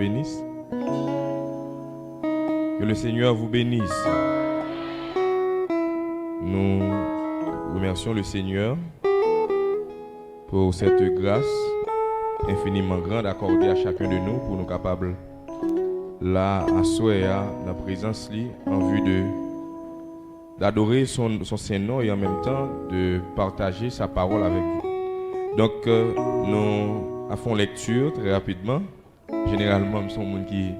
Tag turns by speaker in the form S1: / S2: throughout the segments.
S1: bénisse. Que le Seigneur vous bénisse. Nous remercions le Seigneur pour cette grâce infiniment grande accordée à chacun de nous pour nous capables là à souhait la présence li en vue d'adorer son Saint-Nom et en même temps de partager sa parole avec vous. Donc nous avons lecture très rapidement. Généralement nous sommes monde qui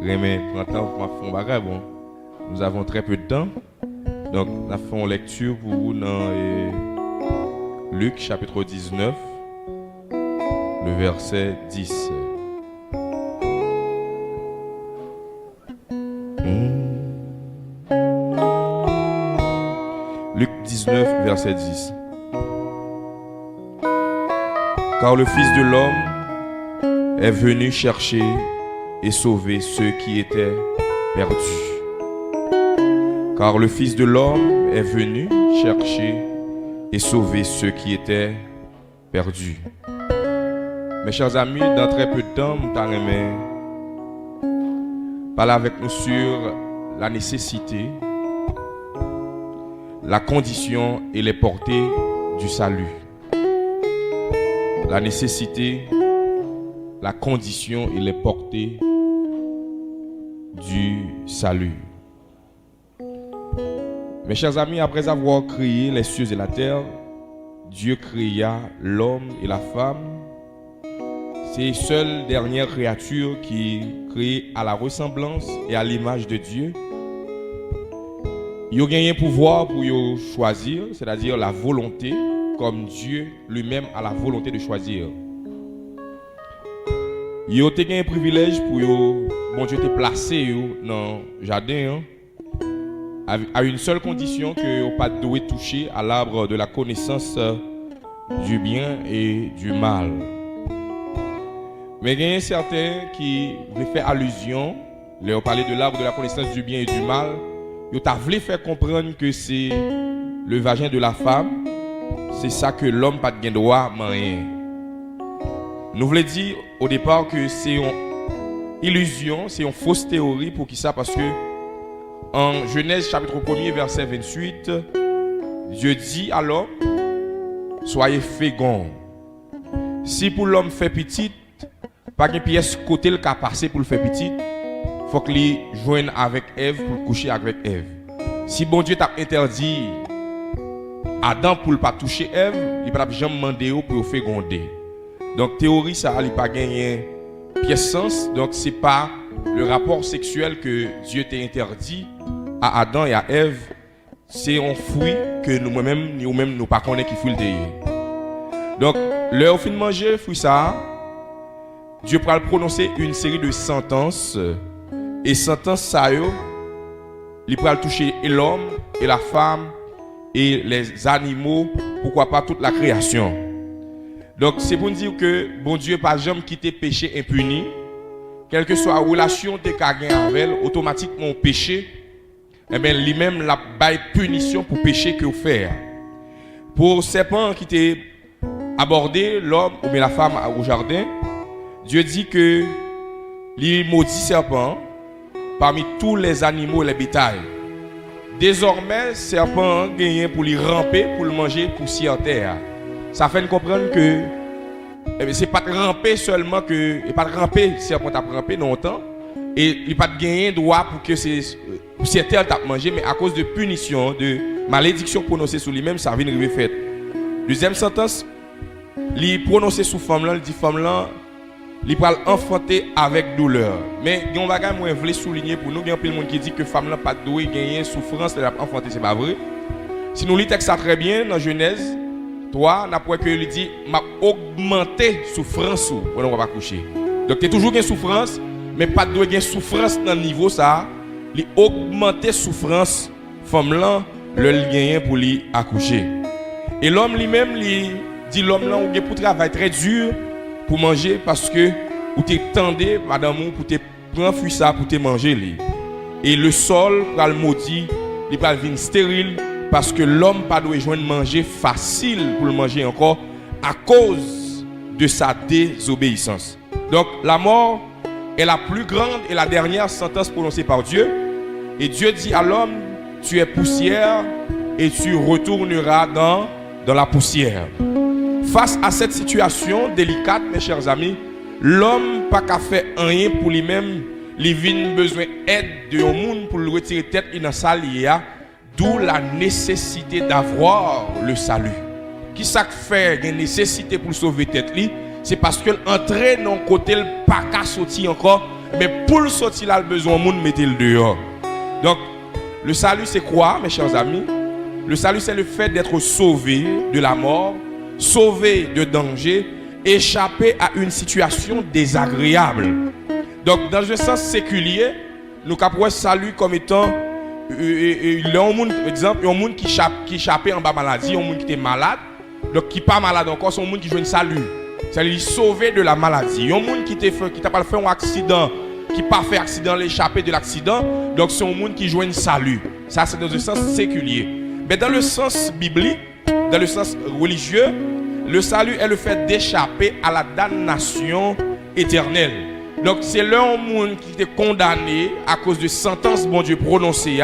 S1: remet printemps pour fond bagage bon. Nous avons très peu de temps. Donc nous avons lecture pour vous dans Luc chapitre 19 le verset 10. Luc 19 verset 10. Car le Fils de l'homme est venu chercher et sauver ceux qui étaient perdus. Car le Fils de l'homme est venu chercher et sauver ceux qui étaient perdus. Mes chers amis, dans très peu de temps, nous allons parler avec nous sur la nécessité, la condition et les portées du salut. La nécessité, la condition et les portées du salut. Mes chers amis, après avoir créé les cieux et la terre, Dieu créa l'homme et la femme. C'est seule dernière créature qui est créée à la ressemblance et à l'image de Dieu. Il a gagné pouvoir pour choisir, c'est-à-dire la volonté, comme Dieu lui-même a la volonté de choisir. Il a gagné un privilège pour bon Dieu te placer dans le jardin à une seule condition que vous pas doué toucher à l'arbre de la connaissance du bien et du mal. Mais il y a certains qui veulent faire allusion, leur parler de l'arbre de la connaissance du bien et du mal, ils voulu faire comprendre que c'est le vagin de la femme, c'est ça que l'homme n'a pas de droit marier. Nous voulons dire au départ que c'est une illusion, c'est une fausse théorie pour qui ça, parce que en Genèse chapitre 1er verset 28, Dieu dit à l'homme, soyez féconds. Si pour l'homme fait petit, pas une pièce côté le cas passé pour le faire petit, faut qu'il joigne avec Ève pour coucher avec Ève. Si bon Dieu t'a interdit Adam pour ne pas toucher Ève, il ne peut jamais demander pour le féconder. Donc théorie ça il pas gagné pièce sens, donc c'est pas le rapport sexuel que Dieu t'a interdit à Adam et à Ève, c'est un fruit que nous-mêmes nous pas connaît qui fruit le. Donc leur fin de manger fruit ça, Dieu va prononcer une série de sentences et sentences ça il va toucher l'homme et la femme et les animaux, pourquoi pas toute la création. Donc c'est pour nous dire que bon Dieu pas jamais quitter péché impuni, quelle que soit la relation de quelqu'un avec elle, automatiquement péché, eh bien lui-même la baille punition pour péché que vous faites. Pour serpent qui t'est abordé l'homme ou bien la femme au jardin, Dieu dit que les maudits serpents parmi tous les animaux et les bétails. Désormais, serpent gagne pour les ramper, pour le manger poussière terre. Ça fait comprendre que c'est pas de ramper seulement que et pas de ramper serpent t'a ramper longtemps et il pas de gagner droit pour que c'est poussière terre t'a manger, mais à cause de punition, de malédiction prononcée sur lui-même, ça vient arriver fait. Deuxième sentence, il prononcé sous femme là, il dit femme là il va enfanter avec douleur. Mais il y a un bagage que je voulais souligner pour nous, il y a un monde qui dit que femme n'a pas doué gagner souffrance, elle a enfanté, c'est pas vrai. Si nous lisons ça très bien dans Genèse 3, on a point que il dit m'a augmenté souffrance ou on va pas coucher. Donc tu es toujours une souffrance, mais pas doué gagner souffrance dans le niveau ça, il augmenté souffrance femme là le gagner pour lui accoucher. Et l'homme lui-même lui dit l'homme là ou pour travail très dur pour manger parce que ou t'es tendé madame pour te prendre fruit ça pour te manger lui. Et le sol va le maudit, il va venir stérile parce que l'homme pas doit joindre manger facile pour le manger encore à cause de sa désobéissance. Donc la mort est la plus grande et la dernière sentence prononcée par Dieu. Et Dieu dit à l'homme, tu es poussière et tu retourneras dans la poussière. Face à cette situation délicate, mes chers amis, l'homme n'a pas fait rien pour lui-même. Il a besoin d'aide de monde pour le retirer tête dans sa lia. D'où la nécessité d'avoir le salut. Qui ça fait une nécessité pour sauver tête li? C'est parce que l'entrée dans le côté le pas qu'à sortir encore, mais pour le sortir là, le besoin de monde mettre le dehors. Donc le salut c'est quoi, mes chers amis? Le salut c'est le fait d'être sauvé de la mort, sauvé de danger, échapper à une situation désagréable. Donc dans un sens séculier, nous capons le salut comme étant il y a un monde, par exemple, il y a un monde qui échappait en bas maladie, un monde qui était malade, donc qui n'est pas malade encore, c'est un monde qui joue un salut. C'est-à-dire sauvé de la maladie. Il y a un monde qui t'a pas fait un accident, qui n'a pas fait accident, l'échappé de l'accident, donc c'est un monde qui joue un salut. Ça, c'est dans le sens séculier. Mais dans le sens biblique, dans le sens religieux, le salut est le fait d'échapper à la damnation éternelle. Donc c'est le monde qui était condamné à cause de sentence bon Dieu prononcée.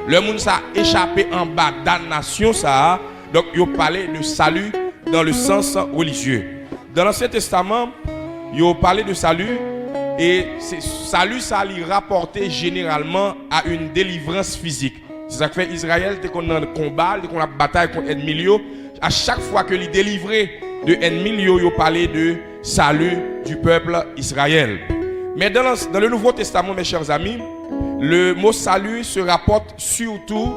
S1: Le monde ça a échappé en bas damnation ça. Donc il parlait de salut dans le sens religieux. Dans l'Ancien Testament, il parlait de salut et salut ça lui rapportait généralement à une délivrance physique. C'est ça que fait Israël dès qu'on a un combat, dès qu'on a bataille contre ennemi, à chaque fois que il délivrait de ennemi, il parlait de salut du peuple Israël. Mais dans le Nouveau Testament, mes chers amis, le mot salut se rapporte surtout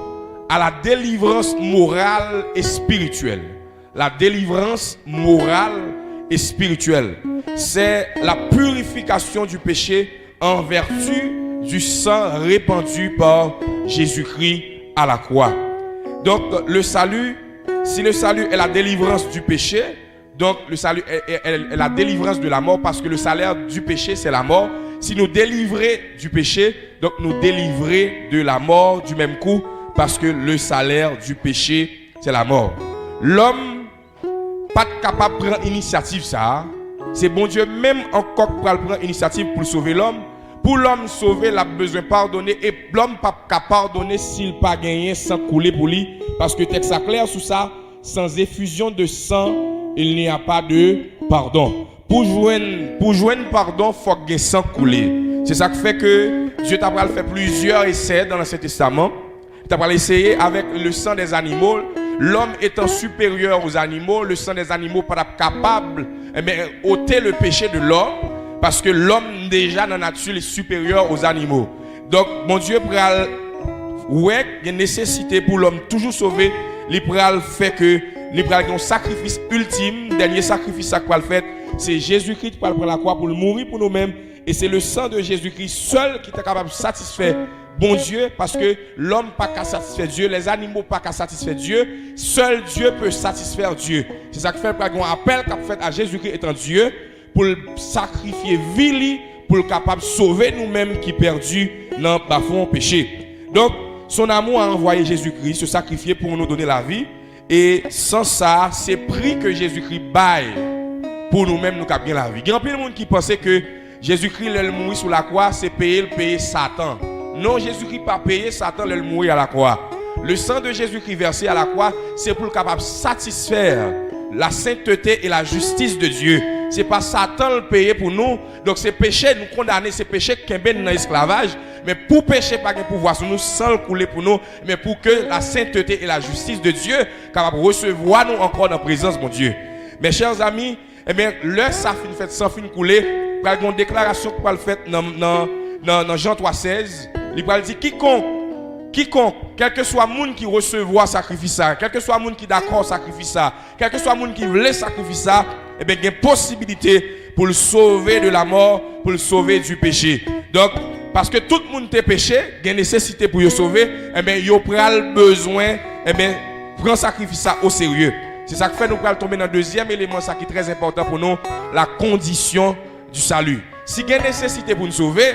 S1: à la délivrance morale et spirituelle. La délivrance morale et spirituelle. C'est la purification du péché en vertu du sang répandu par Jésus-Christ à la croix. Donc le salut, si le salut est la délivrance du péché, donc le salut est la délivrance de la mort parce que le salaire du péché c'est la mort. Si nous délivrer du péché, donc nous délivrer de la mort du même coup parce que le salaire du péché c'est la mort. L'homme pas capable de prendre initiative ça. C'est bon Dieu même encore pour prendre initiative pour sauver l'homme. Pour l'homme sauver, il a besoin de pardonner et l'homme pas capable de pardonner s'il pas gagné sans couler pour lui parce que texte clair sur ça, sans effusion de sang il n'y a pas de pardon. Pour joindre pardon, il faut que le sang coule. C'est ça qui fait que Dieu t'a fait plusieurs essais dans l'Ancien Testament. Il t'a essayé avec le sang des animaux. L'homme étant supérieur aux animaux, le sang des animaux pas capable ôter le péché de l'homme parce que l'homme déjà dans la nature est supérieur aux animaux. Donc mon Dieu pral ouais, il y a une nécessité pour l'homme toujours sauver, il pral fait que il pral un sacrifice ultime, dernier sacrifice ça qu'il fait, c'est Jésus-Christ qui prend la croix pour mourir pour nous-mêmes et c'est le sang de Jésus-Christ seul qui est capable de satisfaire bon Dieu parce que l'homme pas qu'à satisfaire Dieu, les animaux pas qu'à satisfaire Dieu, seul Dieu peut satisfaire Dieu. C'est ça qui fait un appel qu'a fait à Jésus-Christ étant Dieu pour sacrifier vie pour le capable de sauver nous-mêmes qui perdus dans le bas-fond péché. Donc son amour a envoyé Jésus-Christ se sacrifier pour nous donner la vie et sans ça, c'est prix que Jésus-Christ baille pour nous-mêmes nous capter la vie. Il y a plein de monde qui pensait que Jésus-Christ le mourir sur la croix, c'est payer Satan. Non, Jésus-Christ pas payé Satan le mourir à la croix. Le sang de Jésus-Christ versé à la croix, c'est pour le capable satisfaire la sainteté et la justice de Dieu. C'est pas Satan le payer pour nous. Donc c'est péché nous condamner, c'est péché qui est dans l'esclavage, mais pour péché pas de pouvoir sur nous sans le couler pour nous, mais pour que la sainteté et la justice de Dieu capable recevoir nous encore dans la présence de mon Dieu. Mes chers amis, eh bien l'heure ça fin fait sans fin couler, il y a une déclaration qu'on va le faire dans Jean 3,16. Il va dire quiconque, quel que soit le monde qui recevra sacrifice ça, quel que soit le monde qui d'accord sacrifice ça, quel que soit le monde qui veut sacrifier ça, eh bien il y a une possibilité pour le sauver de la mort, pour le sauver du péché. Donc parce que tout le monde est péché, il y a une nécessité pour le sauver, eh bien il aura le besoin, eh bien prendre sacrifice ça au sérieux. C'est ça qui fait nous pour tomber dans le deuxième élément ça qui est très important pour nous, la condition du salut. Si il y a une nécessité pour nous sauver,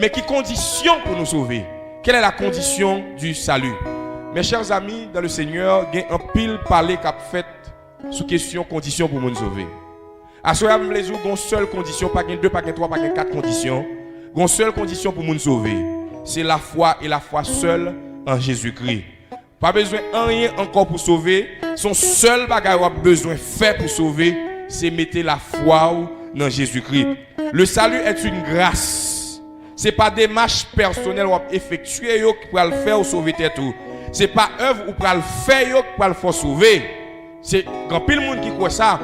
S1: mais qui condition pour nous sauver? Quelle est la condition du salut? Mes chers amis, dans le Seigneur, il y a un pile parler qu'a fait sous question condition pour nous sauver. À ce moment-là, les autres, une seule condition, pas deux, pas trois, pas quatre conditions. Une seule condition pour nous sauver. C'est la foi et la foi seule en Jésus-Christ. Pas besoin de rien encore pour sauver. Son seul bagage a besoin de faire pour sauver, c'est mettre la foi dans Jésus-Christ. Le salut est une grâce. Ce n'est pas des marches personnelles ou effectuer qui pour le faire ou sauver tout. Ce n'est pas œuvre ou pour le faire pour le faire sauver. C'est grand pile monde qui croit ça.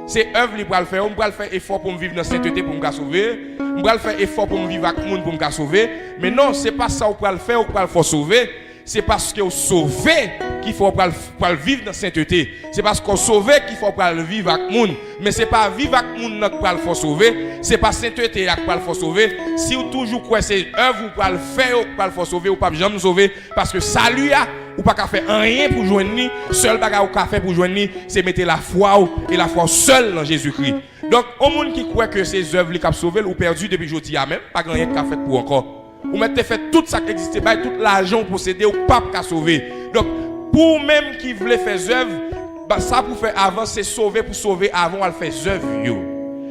S1: C'est œuvre pour le faire. On va faire effort pour me vivre dans cette sainteté pour me sauver. On va faire effort pour me vivre avec le monde pour me sauver. Mais non, ce n'est pas ça pour le faire ou pour le faire sauver. C'est parce que vous sauvez qu'il faut le vivre dans la sainteté. C'est parce qu'on sauve qu'il faut le vivre avec le monde. Mais ce n'est pas vivre avec le monde pour le faire sauver. Ce n'est pas sainteté pour le faire sauver. Si vous toujours croyez c'est œuvre pour le faire pour le faire sauver, ou pas jamais sauver. Parce que salut, ou pas qu'à faire rien pour joindre ni. Seul bagage ou qu'à faire pour joindre ni, c'est mettre la foi et la foi seule dans Jésus-Christ. Donc, au monde qui croit que ces œuvres qui ont sauvé ou perdu depuis aujourd'hui, même pas rien qu'à faire pour encore. Ou mettez fait tout ça qui existait, tout l'argent possédé ou pas qu'à sauver. Donc, pour même qui voulait faire œuvre, ça pour faire avant, c'est sauver pour sauver avant, elle fait œuvre.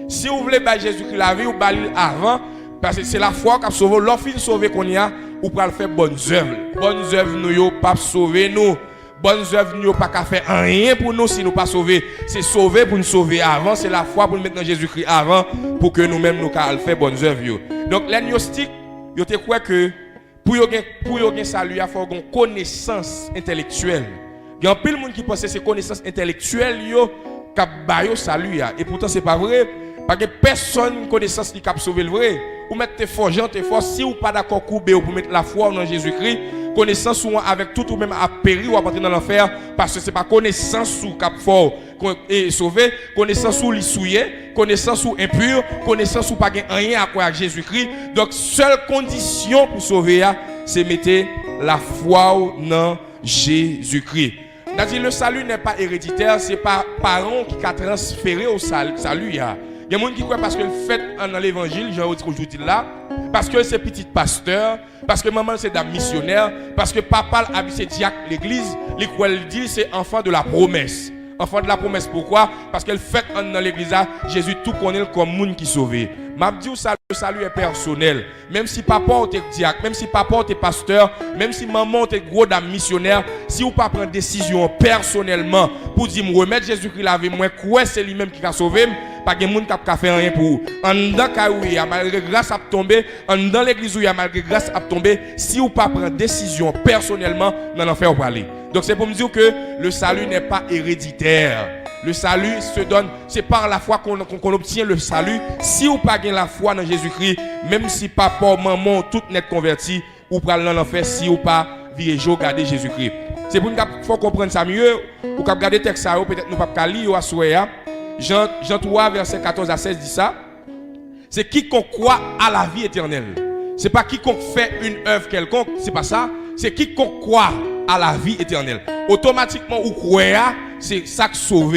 S1: Si vous voulez Jésus-Christ la vie, ou balir avant, parce que c'est la foi qui a sauvé. L'offre sauver qu'on y a, ou pour faire bonnes œuvres. Bonnes œuvres, nous, pas sauver nous. Bonnes œuvres, nous, pas qu'à faire rien pour nous si nous pas sauver. C'est sauver pour nous sauver avant, c'est la foi pour nous mettre dans Jésus-Christ avant, pour que nous-mêmes nous faire bonnes œuvres. Donc, l'agnostic, yo te crois que pour yo gen salut, il faut une connaissance intellectuelle. Il y a un peu de monde qui pense que c'est connaissance intellectuelle yo qui ba yo salut et pourtant c'est pas vrai parce que personne connaissance qui cap sauver le vrai. Ou mettre tes forts gens tes forts si ou pas d'accord couper pour mettre la foi en Jésus-Christ, connaissance ou avec tout ou même à périr ou à entrer dans l'enfer parce que c'est pas connaissance ou cap fort et sauver, connaissance ou li souillé, connaissance ou impur, connaissance ou pas rien à quoi avec Jésus-Christ. Donc seule condition pour sauver c'est mettre la foi dans Jésus-Christ. On a dit le salut n'est pas héréditaire, c'est pas parents qui a transféré au salut. Il y a des gens qui croient parce que le fait dans l'évangile, j'en dis là, parce que c'est petit pasteur, parce que maman c'est dame missionnaire, parce que papa c'est diacre l'église, l'école dit c'est enfant de la promesse. Enfant de la promesse, pourquoi? Parce que le fait dans l'église, Jésus tout connaît comme monde qui sauvé. M'a dit le salut est personnel. Même si papa est diacre, même si papa est pasteur, même si maman est gros dame missionnaire, si vous pas prendre décision personnellement pour dire me remettre Jésus-Christ la vie, moi quoi c'est lui-même qui a sauvé, pas de monde qui a fait rien pour vous. En dedans caouya malgré grâce à tomber, en dedans l'église où il y a malgré grâce à tomber, si vous pas prendre décision personnellement, dans l'enfer vous aller. Donc c'est pour me dire que le salut n'est pas héréditaire. Le salut se donne, c'est par la foi qu'on obtient le salut. Si vous pas la foi dans Jésus-Christ, même si papa, maman, tout net converti, ou pral dans l'enfer si ou pas virer garder Jésus-Christ. C'est pour nous faut comprendre ça mieux. Ou cap garder texte ça, peut-être nous pas lire à souhait. Jean 3 verset 14 à 16 dit ça. C'est quiconque croit à la vie éternelle. C'est pas quiconque fait une œuvre quelconque, c'est pas ça. C'est quiconque croit à la vie éternelle. Automatiquement ou croit, c'est ça qui sauve.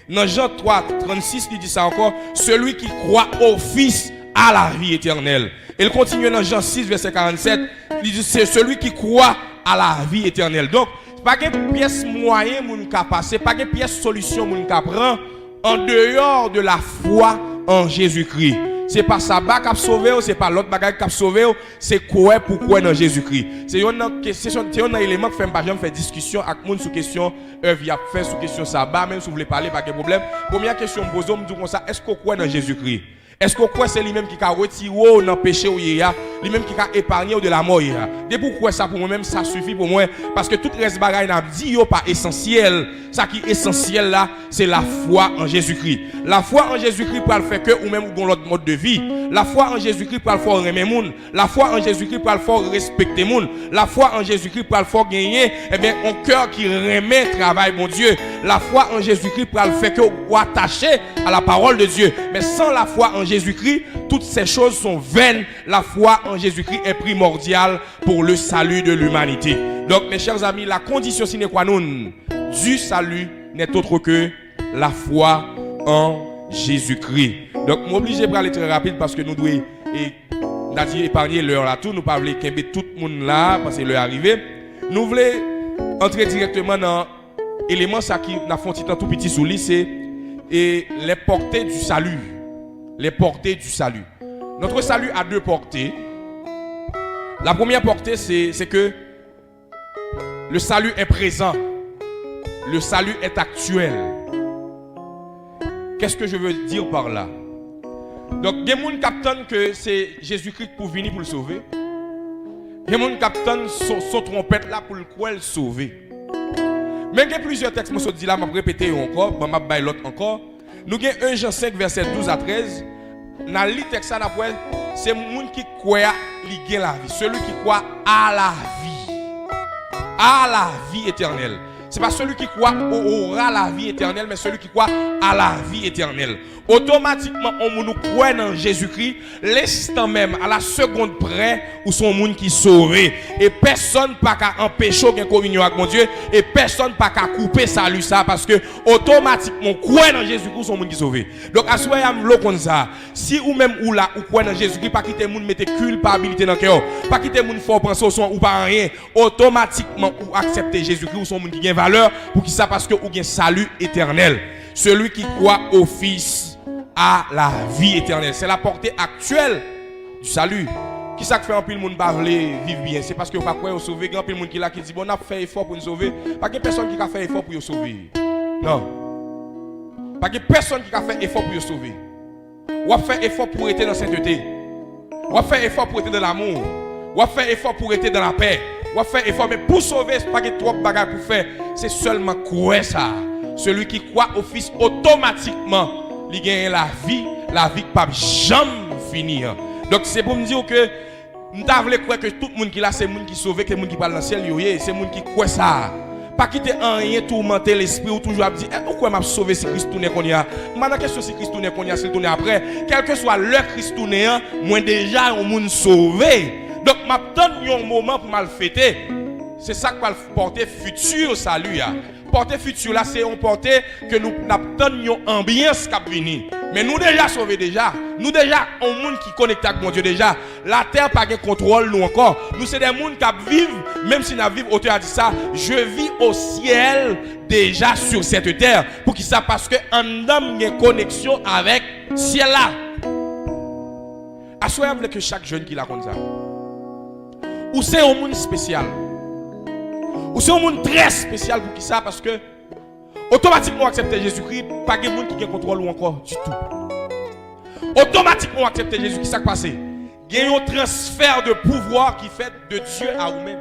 S1: Dans Jean 3 36 il dit ça encore, celui qui croit au Fils a la vie éternelle. Il continue dans Jean 6 verset 47, il dit c'est celui qui croit à la vie éternelle. Donc pas de pièce moyen moun ka passer, pas de pièce solution moun ka prend en dehors de la foi en Jésus-Christ. C'est pas ça qui a sauvé, c'est pas l'autre bagage qui a sauvé, c'est quoi pourquoi dans Jésus-Christ. C'est un élément qui fait pas jamais faire discussion avec moun sur question œuvre y a fait sur question sabbat, même si vous voulez parler pas de problème. Première question me pose, me dit comme ça, est-ce qu'on croit dans Jésus-Christ? Est-ce qu'on croit c'est lui-même qui a retiré dans le péché ou lui-même qui a épargné de la mort? Et pourquoi ça pour moi-même ça suffit pour moi parce que tout reste bagaille n'a dit yo pas essentiel. Ça qui est essentiel là, c'est la foi en Jésus-Christ. La foi en Jésus-Christ pour le faire que ou même dans l'autre mode de vie. La foi en Jésus-Christ pour le faire aimer moun. La foi en Jésus-Christ pour le faire respecter moun. La foi en Jésus-Christ pour le faire gagner un cœur qui remet travail mon Dieu. La foi en Jésus-Christ pour le faire que ou attaché à la parole de Dieu. Mais sans la foi en Jésus-Christ, toutes ces choses sont vaines. La foi en Jésus-Christ est primordiale pour le salut de l'humanité. Donc, mes chers amis, la condition sine qua non du salut n'est autre que la foi en Jésus-Christ. Donc, je suis obligé de aller très rapide parce que nous devons épargner l'heure là tout. Nous ne pouvons pas tout le monde là parce que l'heure est arrivée. Nous voulons entrer directement dans l'élément qui n'a fait un tout petit sous lui, c'est et les portées du salut. Les portées du salut. Notre salut a deux portées. La première portée, c'est que le salut est présent. Le salut est actuel. Qu'est-ce que je veux dire par là? Donc, il y a des gens qui attendent que c'est Jésus-Christ pour venir pour le sauver. Il y a des gens qui attendent son trompette là pour le sauver. Mais il y a plusieurs textes, je dis là, je vais répéter encore, je vais faire l'autre encore. Nous avons 1 Jean 5, verset 12 à 13. Dans le texte, c'est le monde qui croit qu'il la vie. Celui qui croit à la vie. À la vie éternelle. Ce n'est pas celui qui croit aura la vie éternelle, mais celui qui croit à la vie éternelle. Automatiquement, on nous croit dans Jésus-Christ, l'instant même, à la seconde près, où son monde qui sauvé. Et personne pas qu'à empêcher une communion avec mon Dieu, et personne pas qu'à couper salut ça, parce que automatiquement, croit dans Jésus-Christ, son monde qui sauvé. Donc, à ce moment comme ça, si ou même ou là, ou croit dans Jésus-Christ, pas quitter monde mettre culpabilité dans le cœur, pas quitter monde fort penser au son ou pas rien, automatiquement, ou accepter Jésus-Christ, ou son monde qui gagne valeur, pour qui ça, parce que ou gagne salut éternel. Celui qui croit au Fils à la vie éternelle. C'est la portée actuelle du salut. Qui ça fait un pile monde bavler vivre bien? C'est parce que pas croire au sauver, grand pile monde qui là qui dit bon on a fait effort pour nous sauver. Pas que personne qui a fait effort pour nous sauver. Non. Pas que personne qui a fait effort pour nous sauver. Ou a fait effort pour être dans la sainteté. Ou a fait effort pour être dans l'amour. Ou a fait effort pour être dans la paix. Ou a fait effort mais pour sauver, c'est pas que trop de bagages pour faire, c'est seulement croire ça. Celui qui croit au Fils automatiquement il gagne la vie qui pas jamais finir. Donc c'est pour me dire que nous devons croire que tout le monde qui là c'est le monde qui sauve, que le monde qui parle dans le ciel, c'est le monde qui croit ça. Pas quitter rien tourmenter l'esprit ou toujours dire pourquoi m'a sauvé si Christ tourne qu'on y a. Maintenant question si Christ tourne qu'on y a, s'il tourne après, quel que soit l'heure Christ tourne, moi déjà un monde sauvé. Donc m'a donne un moment pour mal fêter. C'est ça qui va porter futur salut. Porter futur là, c'est un porter que nous n'attendons une ambiance qui va venir. Mais nous déjà sauvés déjà. Nous déjà, un monde qui connecte avec mon Dieu déjà. La terre n'a pas de contrôle nous encore. Nous c'est des gens qui vivent, même si nous vivons, auteur a dit ça, je vis au ciel déjà sur cette terre. Pour qui ça? Parce que un homme a une connexion avec le ciel là. Assoyez-vous que chaque jeune qui l'a comme ça. Ou c'est un monde spécial. Ou c'est un monde très spécial pour qui ça? Parce que automatiquement accepter Jésus-Christ, pas de monde qui a contrôle ou encore du tout. Automatiquement accepter Jésus, qui s'est passé? Il y a un transfert de pouvoir qui fait de Dieu à vous-même.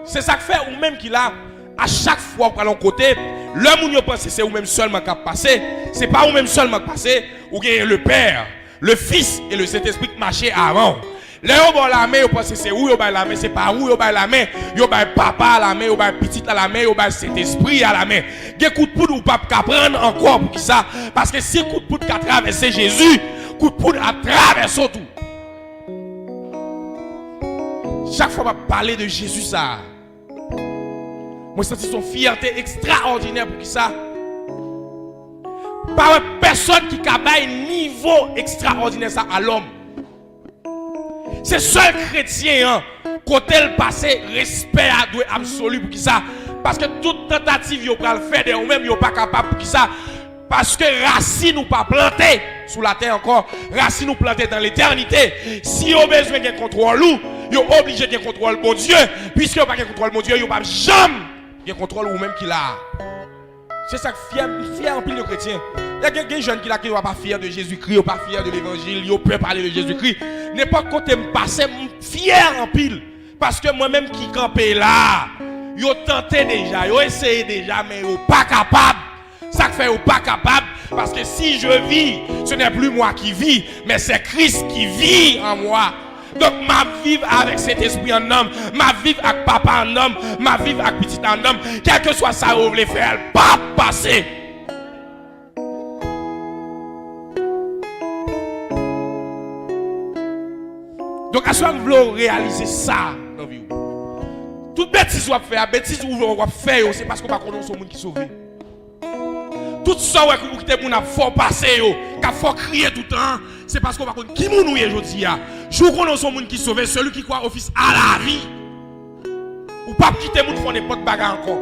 S1: C'est ça que fait vous-même qui là, à chaque fois que vous allez à côté, l'homme où vous pensez c'est vous-même seulement qui a passé, c'est pas vous-même seulement qui a passé, ou bien le Père, le Fils et le Saint-Esprit qui marchaient avant. Là, vous avez la main, vous pensez c'est où vous avez la main, c'est pas où vous avez la main, vous avez papa à la main, vous avez petit à la main, vous avez cet esprit à la main. Des coups de poudre, vous ne pouvez pas prendre encore pour qui ça. Parce que si coup de poudre a traversé Jésus, coup de poudre a traversé tout. Chaque fois que je parle de Jésus, ça, moi, je sens son fierté extraordinaire pour qui ça. Par personne qui a un niveau extraordinaire ça à l'homme. C'est seul chrétien, côté le passé, respect à Dieu absolu pour qui ça. Parce que toute tentative, vous pouvez le faire de vous-même, vous pas capable pour qui ça. Parce que racine ou pas planté sous la terre encore, racine ou planté dans l'éternité. Si vous avez besoin d'un contrôle, vous êtes obligé de contrôler mon Dieu. Puisque vous n'avez pas de contrôle mon Dieu, vous n'avez jamais de contrôle vous-même qui l'a. C'est ça que fier en pile de chrétiens. Il y a des jeunes qui ne sont pas fiers de Jésus-Christ, ou pas fiers de l'évangile, ils peuvent parler de Jésus-Christ. N'importe côté me passer, fier en pile. Parce que moi-même qui campais là, ils ont tenté déjà, ils ont essayé déjà, mais ils sont pas capables. Ça fait qu'ils sont pas capables. Parce que si je vis, ce n'est plus moi qui vis, mais c'est Christ qui vit en moi. Donc, ma vivre avec cet esprit en homme, ma vivre avec papa en homme, ma vivre avec petit en homme, quel que soit ça, vous voulez faire, elle pas passer. Donc, à ce moment, vous voulez réaliser ça dans la vie. Toute bêtise que vous faites, bêtise que vous faites, c'est parce que vous ne connaissez pas le monde qui sauve. Tout ça que vous quittez pour nous faire passer, qu'il faut crier tout le temps, c'est parce qu'on va connaître qui nous est aujourd'hui. Je connais son monde qui sauve, celui qui croit au Fils à la vie. Ou pas quitter moun font n'importe bagarre encore.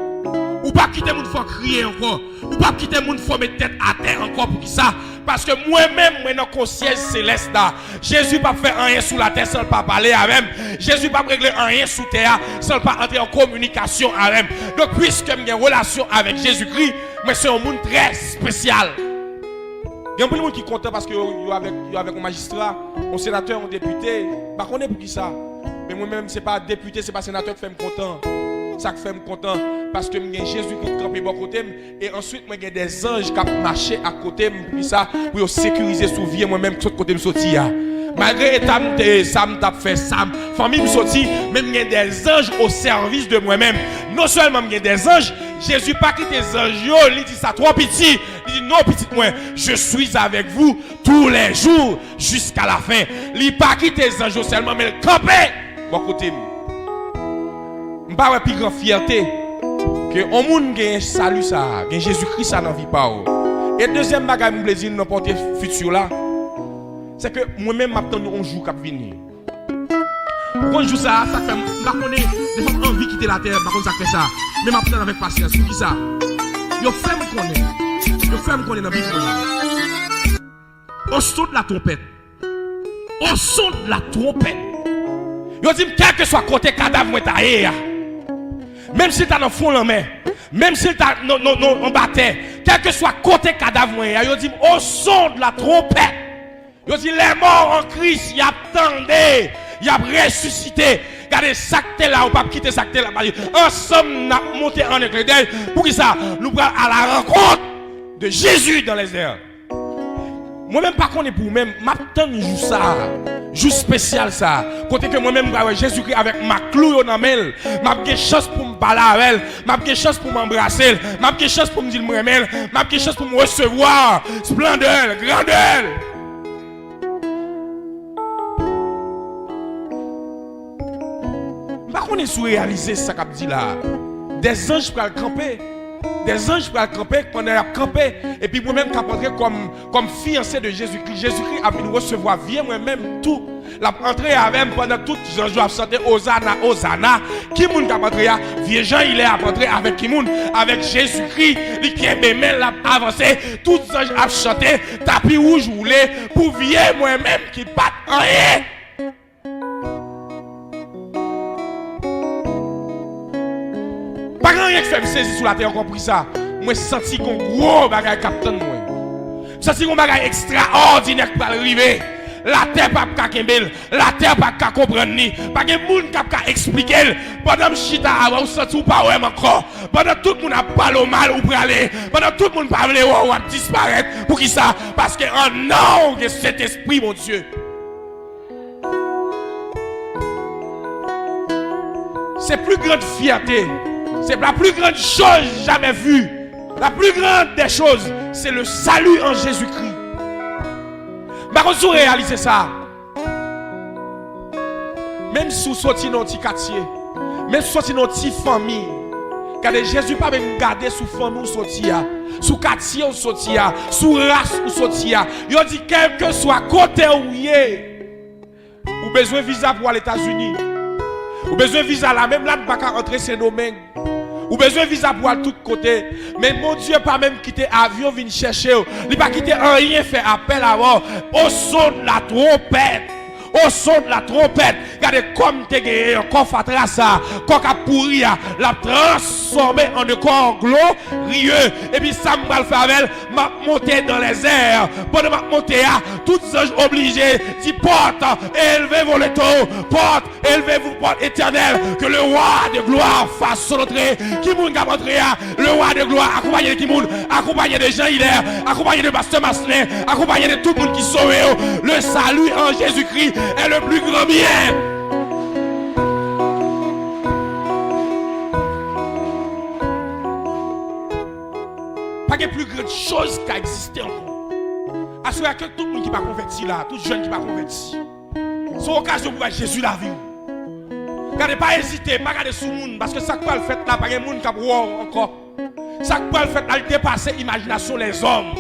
S1: Ou pas quitter mon faut crier encore. Ou pas quitter mon faut mettre tête à terre encore pour qui ça. Parce que moi-même, moi dans concierge céleste là, Jésus pas faire rien sous la terre sans pas parler avec même. Jésus pas régler rien sous terre sans pas entrer en communication avec même. Donc puisque j'ai une relation avec Jésus-Christ, mais c'est un monde très spécial. Il y a beaucoup de monde qui est content parce que avec un magistrat, un sénateur, un député, bah on est pour qui ça. Mais moi-même c'est pas député, c'est pas sénateur qui fait me content. Ça qui fait me content parce que j'ai Jésus qui est campé à côté et ensuite moi j'ai des anges qui marché à côté pour ça pour sécuriser sous vie moi-même de côté me sorti. Malgré ça m'a fait ça, famille me sorti, même j'ai des anges au service de moi-même. Non seulement j'ai des anges, Jésus pas quitté les anges, il dit ça trop petit. Il dit non petit moi, je suis avec vous tous les jours jusqu'à la fin. Il pas quitté les anges seulement mais le campé à côté. Je n'ai pas plus grande fierté que on monde gagne salut ça, gagne Jésus-Christ ça dans vie pas. Et deuxième bagage me plaisir dans porter futur là, c'est que moi-même m'attends un jour qui venir. Pourquoi jour ça fait pas connaît des fois envie quitter la terre, par contre ça fait ça. Mais m'attends avec patience, pour qui ça? Yo fait me connaître dans vie au son de la trompette. Au son de la trompette. Yo dit quel que soit côté cadavre moi taillé. Même si tu as dans le fond la main, même si tu as en bataille, quel que soit côté cadavre, il dit au son de la trompette, il dit les morts en Christ, ils attendaient, ils ont ressuscité. Regardez, ça que là, on ne peut pas quitter ça que là. Ensemble, nous avons monté en éclairage. Pour qui ça? Nous allons à la rencontre de Jésus dans les airs. Moi-même, pas qu'on est pour moi-même, m'attends jour ça, jour spécial ça. Côté que moi-même, Jésus-Christ avec ma clou dans mail, m'a une chance pour me parler avec elle, m'a une chance pour m'embrasser, m'a une chance pour me dire moi m'a une chance pour me recevoir, splendeur, grandeur. Pas qu'on est sous réaliser ça qu'a dit là. Des anges pour le camper. Des anges pour camper, qu'on a campé, et puis moi-même qui comme fiancé de Jésus-Christ. Jésus-Christ a pu nous recevoir, viens moi-même tout. La entrée avec pendant tout les jours à chanter Hosanna, Hosanna. Qui moun qui a entré à vieux Jean, il est à entrer avec qui moun? Avec Jésus-Christ, il qui est même l'a avancé, tous les anges a chanté, tapis rouge roulé, pour vieux moi-même qui bat rien. Pas rien qui fait me saisir sur la terre, compris ça. Moi, senti qu'on gros bagage capitaine moi. Senti qu'on bagage extraordinaire qui va arriver. La terre pas qu'à kembel, la terre pas qu'à comprendre ni. Pas que monde qui qu'à expliquer. Pendant chita avant senti ou pas ouais encore. Pendant tout le monde a parlé mal ou pour aller. Pendant tout le monde parle ou à disparaître. Pour qui ça? Parce que en nom de cet esprit mon Dieu. C'est plus grande fierté. C'est la plus grande chose jamais vue. La plus grande des choses, c'est le salut en Jésus-Christ. Mais quand vous réalisez ça, même si vous sortez dans un petit quartier, même si vous sortez dans une petite famille, car Jésus pas même garder sous famille ou sorti, sous quartier ou sorti, sous race ou sorti. Il dit quel que soit côté où il est, ou besoin de visa pour aller aux États-Unis. Ou besoin de visa là, même là, ne pas entrer ces domaines. Ou besoin de visa pour aller de tous côtés. Mais mon Dieu, pas même quitter l'avion, venir chercher. Il pas quitter rien, faire appel à moi. Au son de la trompette. Au son de la trompette. Regardez comme tu es un coffre à trace, coq à pourri, l'a transformé en un corps glorieux. Et puis ça m'a fait avec m'a monté dans les airs. Pendant m'a monté, tous les anges obligés, dit porte, élevez vos létaux, porte, élevez-vous, porte éternelle, que le roi de gloire fasse son entrée. Qui moun va rentrer, le roi de gloire, accompagné de qui moun, accompagné de Jean Hilaire, accompagné de Pasteur Masselin, accompagné de tout le monde qui sauve. Le salut en Jésus-Christ est le plus grand bien. Pas de plus grande chose qui a existé encore. Assurez que tout le monde qui va converti là, tout jeune qui va converti, c'est l'occasion pour Jésus la vie. Regardez, pas hésiter, pas regarder sous le monde, parce que ça que le fait là, pas de monde qui a encore. Ça que le fait là, il dépasse l'imagination les hommes.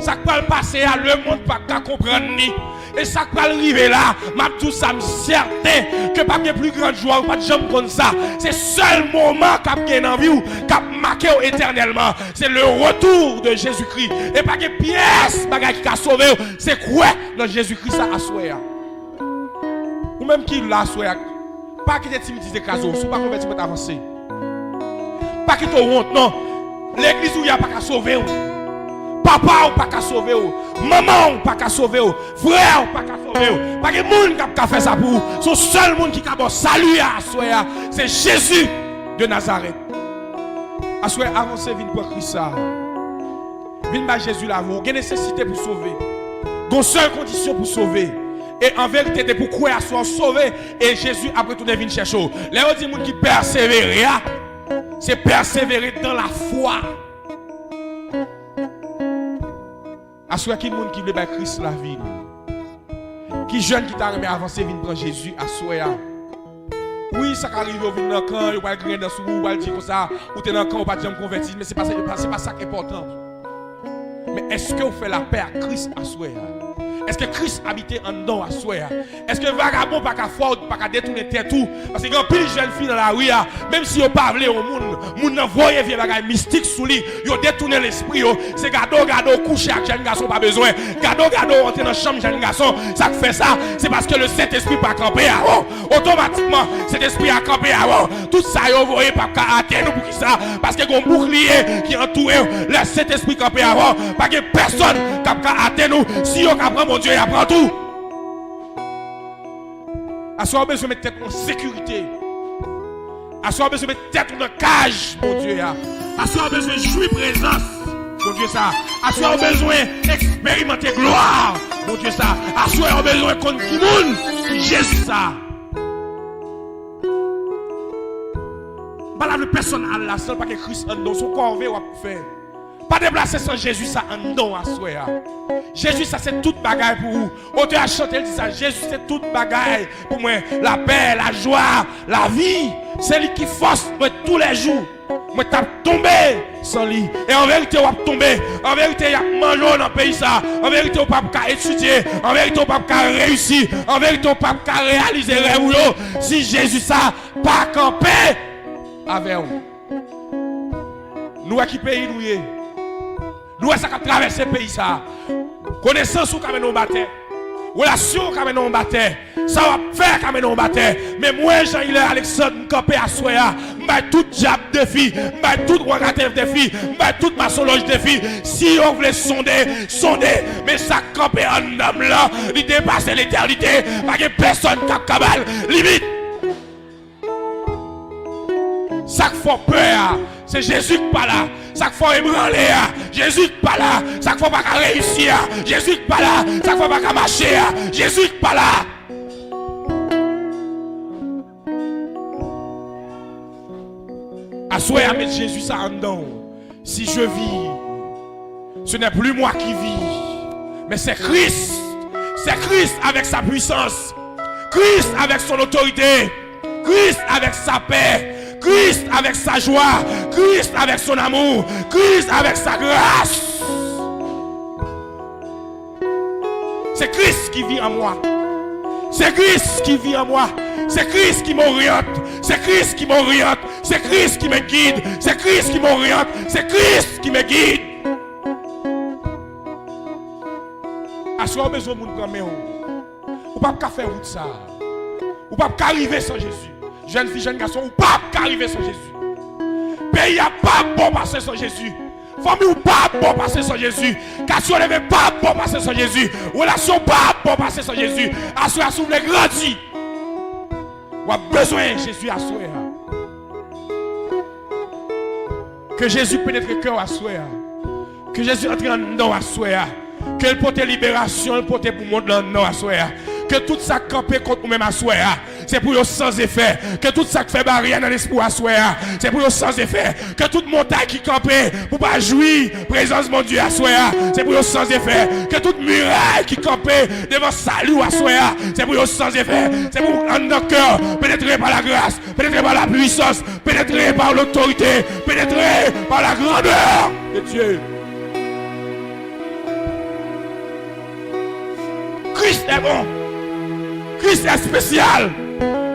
S1: Ça que le passer à le monde pas qu'à comprendre ni. Et ça va arriver là, m'a tout ça certain que pas de plus grande joie, pas de jambe comme ça. C'est seul moment qu'a gagné dans vie ou qu'a marqué éternellement. C'est le retour de Jésus-Christ. Et pas de pièce bagage qui a sauvé, c'est quoi dans Jésus-Christ ça a sauvé. Ou même qui l'a sauvé. Pas que des timidités caso, si pas converti pour avancer. Pas que tu honte non. L'église où il y a pas qu'à sauver. Papa ou pas qu'à sauver, maman ou pas qu'à sauver, frère ou pas qu'à sauver, pas que monde qui a fait ça pour vous. Son seul monde qui a salué à soi, c'est Jésus de Nazareth. À soi avancez vite pour Christ ça. Vite par Jésus là, vous avez nécessité pour sauver. Une seule condition pour sauver. Et en vérité, c'est pour croire à soi sauver. Et Jésus après tout devine chercher. Les autres gens qui persévèrent, c'est persévérer dans la foi. À ceux qui monde qui veut par Christ la vie. Qui jeune qui t'a remis avancer vient prendre Jésus à soi. Oui, ça arrive au vin dans camp, il va gagner dans sous ou va dire comme ça, ou t'es dans camp ou pas jamais converti, mais c'est pas ça qui est important. Mais est-ce que vous faites la paix à Christ à soi? Est-ce que Christ habite en dedans à soi? Est-ce que vagabond pas qu'à faute, pas qu'à détourner tête tout? Parce que quand pile jeune fille dans la rue, même si vous parlez au monde n'envoie vieux bagage mystique sous lui, vous détourné l'esprit, c'est gado coucher avec jeune garçon pas besoin. Gado entrer dans la chambre jeune garçon, ça fait ça, c'est parce que le Saint-Esprit pas camper avant. Automatiquement, cet esprit a campé avant. Tout ça vous voyez pas qu'à atteindre pour qui ça? Parce que un bouclier qui entoure le Saint-Esprit camper avant, pas que personne qui a atteindre si on apprend mon Dieu, il apprend tout. À soi, on a besoin de mettre tête en sécurité. À soi, on a besoin de mettre tête dans cage, mon Dieu. À soi, on a besoin de jouir présence, mon Dieu, ça. À soi, on a besoin d'expérimenter gloire, mon Dieu, ça. À soi, on a besoin de connaître tout le monde, Jésus, ça. Pas la personne à la seule, pas que Christ en dans son corps, on va faire. Pas déplacer sans Jésus, ça en don à soi. Jésus, ça c'est toute bagaille pour vous. Auteur a chanté, il dit ça. Jésus, c'est toute bagaille pour moi. La paix, la joie, la vie. C'est lui qui force moi tous les jours. Moi, t'as tombé sans lui. Et en vérité, on va tomber. En vérité, il y a mangé dans le pays ça. En vérité, on ne peut pas étudier. En vérité, on ne peut pas réussir. En vérité, on ne peut pas réaliser les rêves. Si Jésus, ça, pas camper avec vous. Nous, à qui pays nous y nous, ça qui traverse le pays, ça. Connaissance ou quand nous battons. Relation quand nous battons. Ça va faire quand nous battons. Mais moi, Jean-Hilaire Alexandre, je campé à Soya. Je tout diable défi. Je tout rogatif défi. Je toute maçonloge défi. Si on voulait sonder. Mais ça campé en homme là. Il dépasse l'éternité. Pas que personne qui a cabal. Limite. Ça qui fait peur. C'est Jésus qui pas là. Ça qu'il faut ébranler, Jésus qui pas là. Ça qu'il faut pas réussir, Jésus qui pas là. Ça qu'il faut pas marcher, Jésus qui pas là. Assoyez à mettre Jésus ça en dedans. Si je vis, ce n'est plus moi qui vis, mais c'est Christ. C'est Christ avec sa puissance. Christ avec son autorité. Christ avec sa paix. Christ avec sa joie, Christ avec son amour, Christ avec sa grâce. C'est Christ qui vit en moi. C'est Christ qui vit en moi. C'est Christ qui m'oriente. C'est Christ qui m'oriente. C'est Christ qui me guide. C'est Christ qui m'oriente. C'est Christ qui me guide. À soi, on a besoin de mon grand-mère. Ou pas qu'à faire route ça. Ou pas qu'à arriver sans Jésus. Jeune fille, jeune garçon, ou pas qu'arriver sans Jésus. Pays a pas bon passer sans Jésus. Famille ou pas bon passer sans Jésus. Question ne pas bon passer sans Jésus. Relation pas bon passer sans Jésus. Association les grandis. Ou a besoin de Jésus à soi. Que Jésus pénètre le cœur à soi. Que Jésus entre en dedans à soi. Que le porte libération, le porte pour monde dans dedans à soi. Que tout ça campé contre nous-mêmes à soi. C'est pour eux sans effet. Que tout ça qui fait barrière dans l'esprit à soi. C'est pour eux sans effet. Que toute montagne qui campait pour pas jouir présence de mon Dieu à soi. C'est pour eux sans effet. Que toute muraille qui campait devant salut à soi. C'est pour eux sans effet. C'est pour notre cœur pénétrer par la grâce, pénétrer par la puissance, pénétrer par l'autorité, pénétrer par la grandeur de Dieu. Christ est bon. Christ est spécial.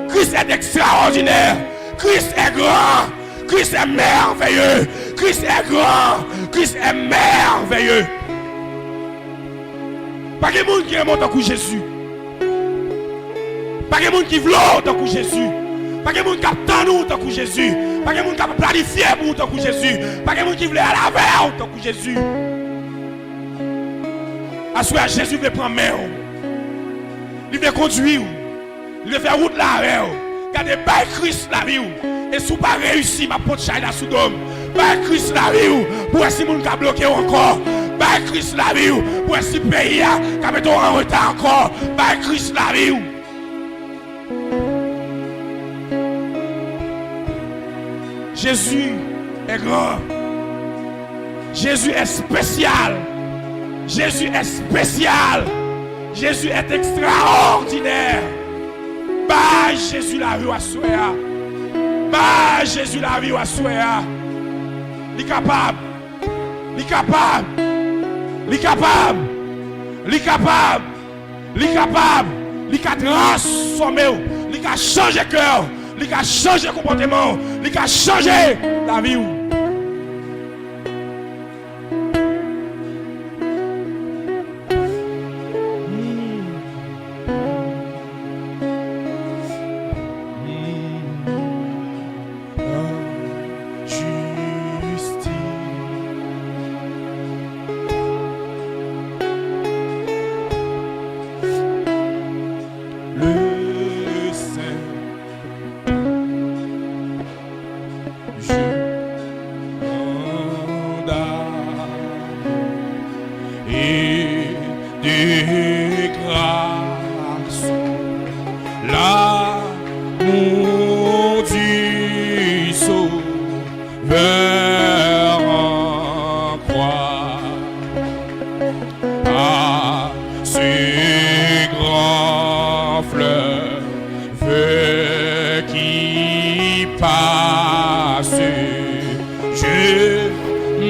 S1: Christ est extraordinaire. Christ est grand. Christ est merveilleux. Christ est grand. Christ est merveilleux. Pas de monde qui remonte au Jésus. Pas de monde qui veut tant que Jésus. Pas de monde qui attend nous tant que Jésus. Pas de monde qui planifié pour nous tant que Jésus. Pas de monde qui veut aller à la veille tant que Jésus. À ce Jésus veut prendre main. Il veut conduire. Il veut faire route là avec. Gardez par Christ la vie. Et si vous pas réussi, ma pote chaille la Soudom. Par Christ la vie. Pour si vous avez bloqué encore. Par Christ la vie. Pour si le pays a mis en retard encore. Par Christ la vie. Jésus est grand. Jésus est spécial. Jésus est spécial. Jésus est extraordinaire. Bah Jésus la vie à souhait. Bah Jésus la vie à souhait. Il est capable. Il est capable. Il est capable. Il est capable. Il est capable. Il a transformé. Il a changé le cœur. Il a changé le comportement. Il a changé la vie.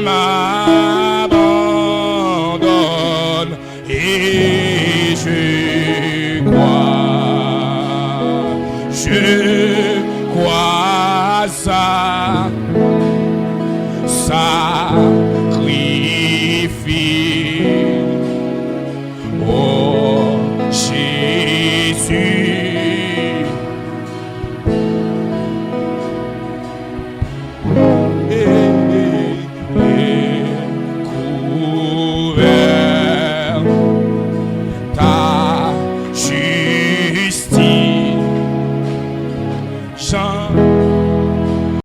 S2: m'abandonne et